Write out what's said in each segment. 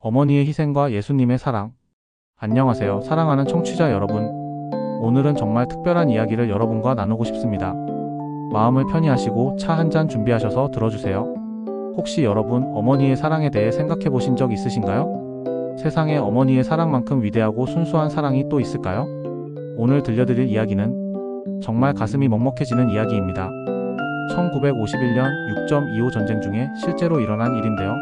어머니의 희생과 예수님의 사랑. 안녕하세요, 사랑하는 청취자 여러분. 오늘은 정말 특별한 이야기를 여러분과 나누고 싶습니다. 마음을 편히 하시고 차 한 잔 준비하셔서 들어주세요. 혹시 여러분 어머니의 사랑에 대해 생각해 보신 적 있으신가요? 세상에 어머니의 사랑만큼 위대하고 순수한 사랑이 또 있을까요? 오늘 들려드릴 이야기는 정말 가슴이 먹먹해지는 이야기입니다. 1951년 6.25 전쟁 중에 실제로 일어난 일인데요.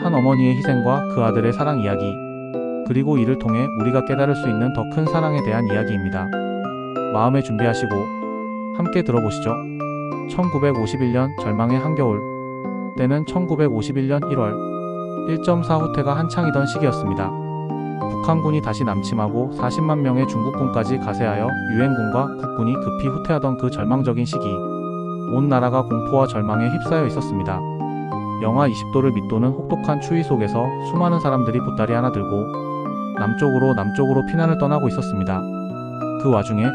한 어머니의 희생과 그 아들의 사랑 이야기, 그리고 이를 통해 우리가 깨달을 수 있는 더 큰 사랑에 대한 이야기입니다. 마음에 준비하시고 함께 들어보시죠. 1951년 절망의 한겨울. 때는 1951년 1월 1.4 후퇴가 한창이던 시기였습니다. 북한군이 다시 남침하고 40만 명의 중국군까지 가세하여 유엔군과 국군이 급히 후퇴하던 그 절망적인 시기, 온 나라가 공포와 절망에 휩싸여 있었습니다. 영하 20도를 밑도는 혹독한 추위 속에서 수많은 사람들이 보따리 하나 들고 남쪽으로 피난을 떠나고 있었습니다. 그 와중에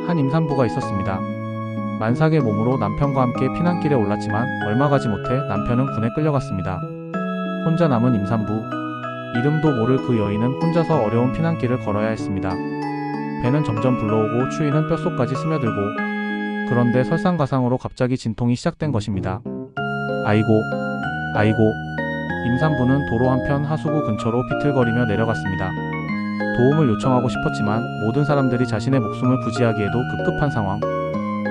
한 임산부가 있었습니다. 만삭의 몸으로 남편과 함께 피난길에 올랐지만 얼마 가지 못해 남편은 군에 끌려갔습니다. 혼자 남은 임산부, 이름도 모를 그 여인은 혼자서 어려운 피난길을 걸어야 했습니다. 배는 점점 불러오고 추위는 뼛속까지 스며들고, 그런데 설상가상으로 갑자기 진통이 시작된 것입니다. 아이고, 임산부는 도로 한편 하수구 근처로 비틀거리며 내려갔습니다. 도움을 요청하고 싶었지만 모든 사람들이 자신의 목숨을 부지하기에도 급급한 상황,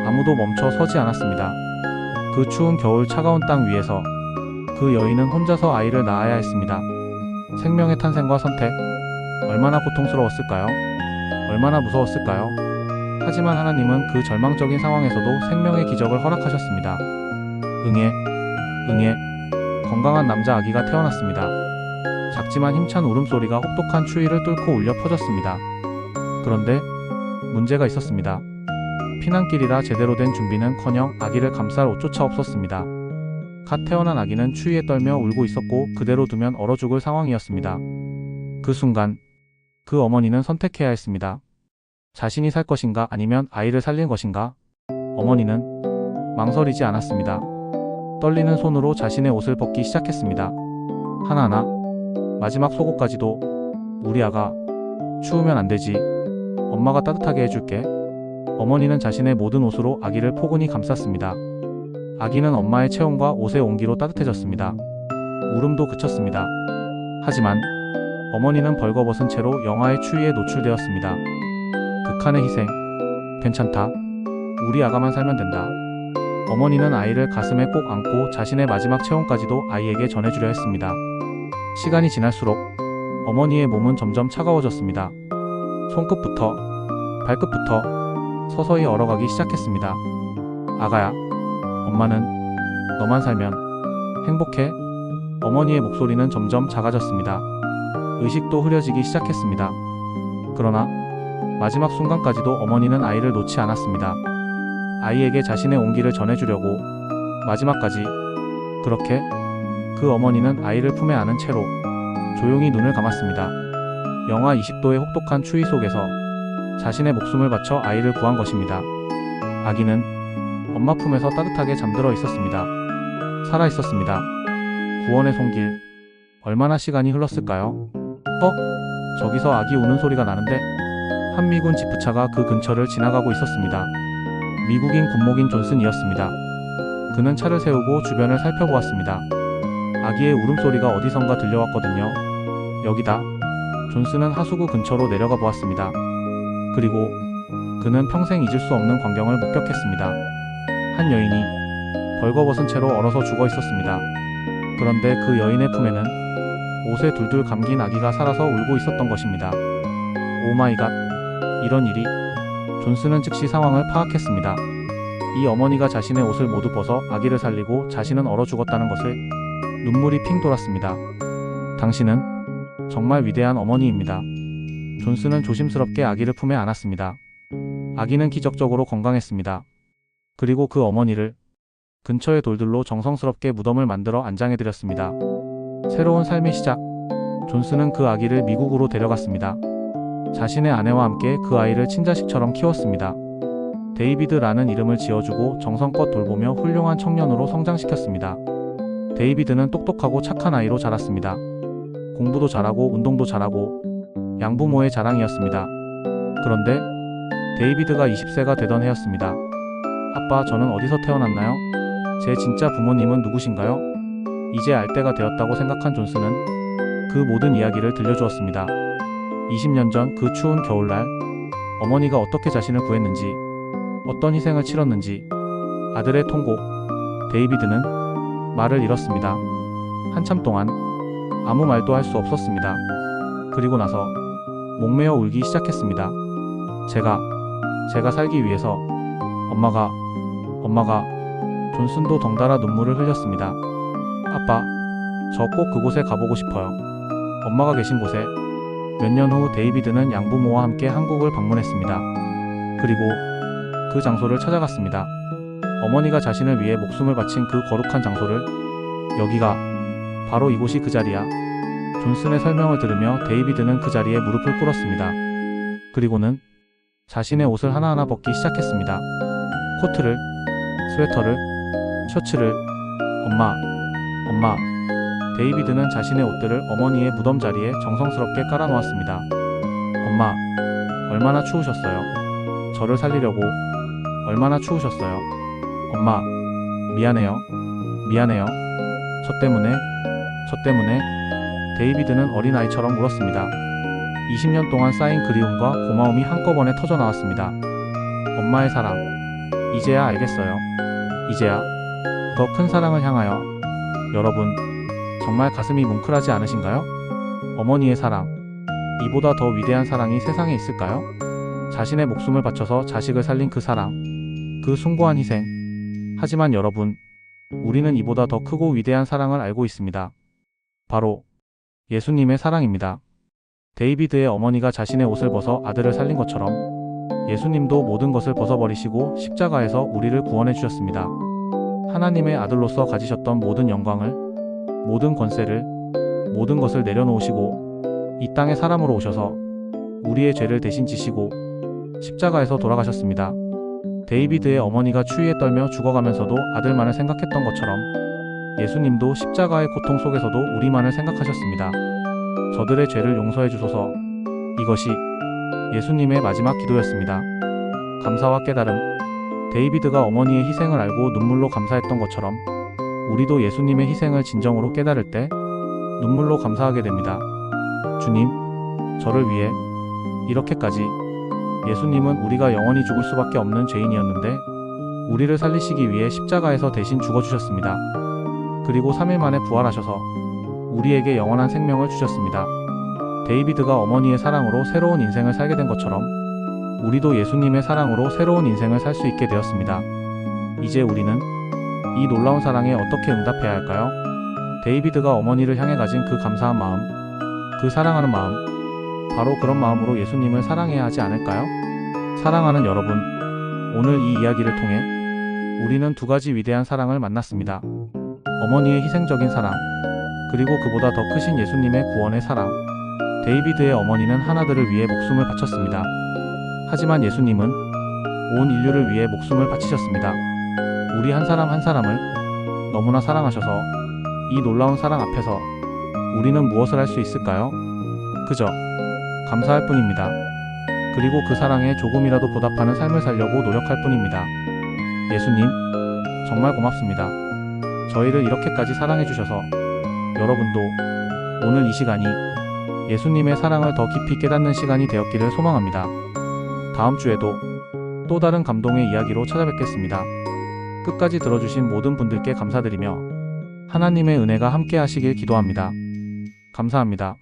아무도 멈춰 서지 않았습니다. 그 추운 겨울 차가운 땅 위에서 그 여인은 혼자서 아이를 낳아야 했습니다. 생명의 탄생과 선택, 얼마나 고통스러웠을까요? 얼마나 무서웠을까요? 하지만 하나님은 그 절망적인 상황에서도 생명의 기적을 허락하셨습니다. 응애, 건강한 남자 아기가 태어났습니다. 작지만 힘찬 울음소리가 혹독한 추위를 뚫고 울려 퍼졌습니다. 그런데 문제가 있었습니다. 피난길이라 제대로 된 준비는커녕 아기를 감쌀 옷조차 없었습니다. 갓 태어난 아기는 추위에 떨며 울고 있었고 그대로 두면 얼어 죽을 상황이었습니다. 그 순간 그 어머니는 선택해야 했습니다. 자신이 살 것인가 아니면 아이를 살릴 것인가? 어머니는 망설이지 않았습니다. 떨리는 손으로 자신의 옷을 벗기 시작했습니다. 하나하나, 마지막 속옷까지도. 우리 아가, 추우면 안 되지. 엄마가 따뜻하게 해줄게. 어머니는 자신의 모든 옷으로 아기를 포근히 감쌌습니다. 아기는 엄마의 체온과 옷의 온기로 따뜻해졌습니다. 울음도 그쳤습니다. 하지만 어머니는 벌거벗은 채로 영하의 추위에 노출되었습니다. 극한의 희생. 괜찮다. 우리 아가만 살면 된다. 어머니는 아이를 가슴에 꼭 안고 자신의 마지막 체온까지도 아이에게 전해주려 했습니다. 시간이 지날수록 어머니의 몸은 점점 차가워졌습니다. 손끝부터 발끝부터 서서히 얼어가기 시작했습니다. 아가야, 엄마는 너만 살면 행복해. 어머니의 목소리는 점점 작아졌습니다. 의식도 흐려지기 시작했습니다. 그러나 마지막 순간까지도 어머니는 아이를 놓지 않았습니다. 아이에게 자신의 온기를 전해주려고 마지막까지. 그렇게 그 어머니는 아이를 품에 안은 채로 조용히 눈을 감았습니다. 영하 20도의 혹독한 추위 속에서 자신의 목숨을 바쳐 아이를 구한 것입니다. 아기는 엄마 품에서 따뜻하게 잠들어 있었습니다. 살아 있었습니다. 구원의 손길. 얼마나 시간이 흘렀을까요? 저기서 아기 우는 소리가 나는데. 한 미군 지프차가 그 근처를 지나가고 있었습니다. 미국인 군목인 존슨이었습니다. 그는 차를 세우고 주변을 살펴보았습니다. 아기의 울음소리가 어디선가 들려왔거든요. 여기다. 존슨은 하수구 근처로 내려가 보았습니다. 그리고 그는 평생 잊을 수 없는 광경을 목격했습니다. 한 여인이 벌거벗은 채로 얼어서 죽어 있었습니다. 그런데 그 여인의 품에는 옷에 둘둘 감긴 아기가 살아서 울고 있었던 것입니다. 오 마이 갓, 이런 일이. 존슨은 즉시 상황을 파악했습니다. 이 어머니가 자신의 옷을 모두 벗어 아기를 살리고 자신은 얼어 죽었다는 것을. 눈물이 핑 돌았습니다. 당신은 정말 위대한 어머니입니다. 존슨은 조심스럽게 아기를 품에 안았습니다. 아기는 기적적으로 건강했습니다. 그리고 그 어머니를 근처의 돌들로 정성스럽게 무덤을 만들어 안장해드렸습니다. 새로운 삶의 시작. 존슨은 그 아기를 미국으로 데려갔습니다. 자신의 아내와 함께 그 아이를 친자식처럼 키웠습니다. 데이비드라는 이름을 지어주고 정성껏 돌보며 훌륭한 청년으로 성장시켰습니다. 데이비드는 똑똑하고 착한 아이로 자랐습니다. 공부도 잘하고 운동도 잘하고 양부모의 자랑이었습니다. 그런데 데이비드가 20세가 되던 해였습니다. 아빠, 저는 어디서 태어났나요? 제 진짜 부모님은 누구신가요? 이제 알 때가 되었다고 생각한 존슨은 그 모든 이야기를 들려주었습니다. 20년 전 그 추운 겨울날 어머니가 어떻게 자신을 구했는지, 어떤 희생을 치렀는지, 아들의 통곡. 데이비드는 말을 잃었습니다. 한참 동안 아무 말도 할 수 없었습니다. 그리고 나서 목매어 울기 시작했습니다. 제가 살기 위해서 엄마가 존슨도 덩달아 눈물을 흘렸습니다. 아빠, 저 꼭 그곳에 가보고 싶어요. 엄마가 계신 곳에. 몇 년 후 데이비드는 양부모와 함께 한국을 방문했습니다. 그리고 그 장소를 찾아갔습니다. 어머니가 자신을 위해 목숨을 바친 그 거룩한 장소를. 여기가 바로 이곳이 그 자리야. 존슨의 설명을 들으며 데이비드는 그 자리에 무릎을 꿇었습니다. 그리고는 자신의 옷을 하나하나 벗기 시작했습니다. 코트를, 스웨터를, 셔츠를. 엄마. 데이비드는 자신의 옷들을 어머니의 무덤 자리에 정성스럽게 깔아놓았습니다. 엄마, 얼마나 추우셨어요? 저를 살리려고 얼마나 추우셨어요? 엄마, 미안해요. 저 때문에. 데이비드는 어린아이처럼 울었습니다. 20년 동안 쌓인 그리움과 고마움이 한꺼번에 터져나왔습니다. 엄마의 사랑. 이제야 알겠어요. 이제야 더 큰 사랑을 향하여. 여러분, 정말 가슴이 뭉클하지 않으신가요? 어머니의 사랑. 이보다 더 위대한 사랑이 세상에 있을까요? 자신의 목숨을 바쳐서 자식을 살린 그 사랑. 그 숭고한 희생. 하지만 여러분, 우리는 이보다 더 크고 위대한 사랑을 알고 있습니다. 바로 예수님의 사랑입니다. 데이비드의 어머니가 자신의 옷을 벗어 아들을 살린 것처럼 예수님도 모든 것을 벗어버리시고 십자가에서 우리를 구원해 주셨습니다. 하나님의 아들로서 가지셨던 모든 영광을, 모든 권세를, 모든 것을 내려놓으시고 이 땅에 사람으로 오셔서 우리의 죄를 대신 지시고 십자가에서 돌아가셨습니다. 데이비드의 어머니가 추위에 떨며 죽어가면서도 아들만을 생각했던 것처럼 예수님도 십자가의 고통 속에서도 우리만을 생각하셨습니다. 저들의 죄를 용서해 주소서. 이것이 예수님의 마지막 기도였습니다. 감사와 깨달음. 데이비드가 어머니의 희생을 알고 눈물로 감사했던 것처럼 우리도 예수님의 희생을 진정으로 깨달을 때 눈물로 감사하게 됩니다. 주님, 저를 위해 이렇게까지. 예수님은 우리가 영원히 죽을 수밖에 없는 죄인이었는데 우리를 살리시기 위해 십자가에서 대신 죽어주셨습니다. 그리고 3일 만에 부활하셔서 우리에게 영원한 생명을 주셨습니다. 데이비드가 어머니의 사랑으로 새로운 인생을 살게 된 것처럼 우리도 예수님의 사랑으로 새로운 인생을 살 수 있게 되었습니다. 이제 우리는 이 놀라운 사랑에 어떻게 응답해야 할까요? 데이비드가 어머니를 향해 가진 그 감사한 마음, 그 사랑하는 마음, 바로 그런 마음으로 예수님을 사랑해야 하지 않을까요? 사랑하는 여러분, 오늘 이 이야기를 통해 우리는 두 가지 위대한 사랑을 만났습니다. 어머니의 희생적인 사랑, 그리고 그보다 더 크신 예수님의 구원의 사랑. 데이비드의 어머니는 하나들을 위해 목숨을 바쳤습니다. 하지만 예수님은 온 인류를 위해 목숨을 바치셨습니다. 우리 한 사람 한 사람을 너무나 사랑하셔서 이 놀라운 사랑 앞에서 우리는 무엇을 할 수 있을까요? 그저 감사할 뿐입니다. 그리고 그 사랑에 조금이라도 보답하는 삶을 살려고 노력할 뿐입니다. 예수님, 정말 고맙습니다. 저희를 이렇게까지 사랑해 주셔서. 여러분도 오늘 이 시간이 예수님의 사랑을 더 깊이 깨닫는 시간이 되었기를 소망합니다. 다음 주에도 또 다른 감동의 이야기로 찾아뵙겠습니다. 끝까지 들어주신 모든 분들께 감사드리며 하나님의 은혜가 함께 하시길 기도합니다. 감사합니다.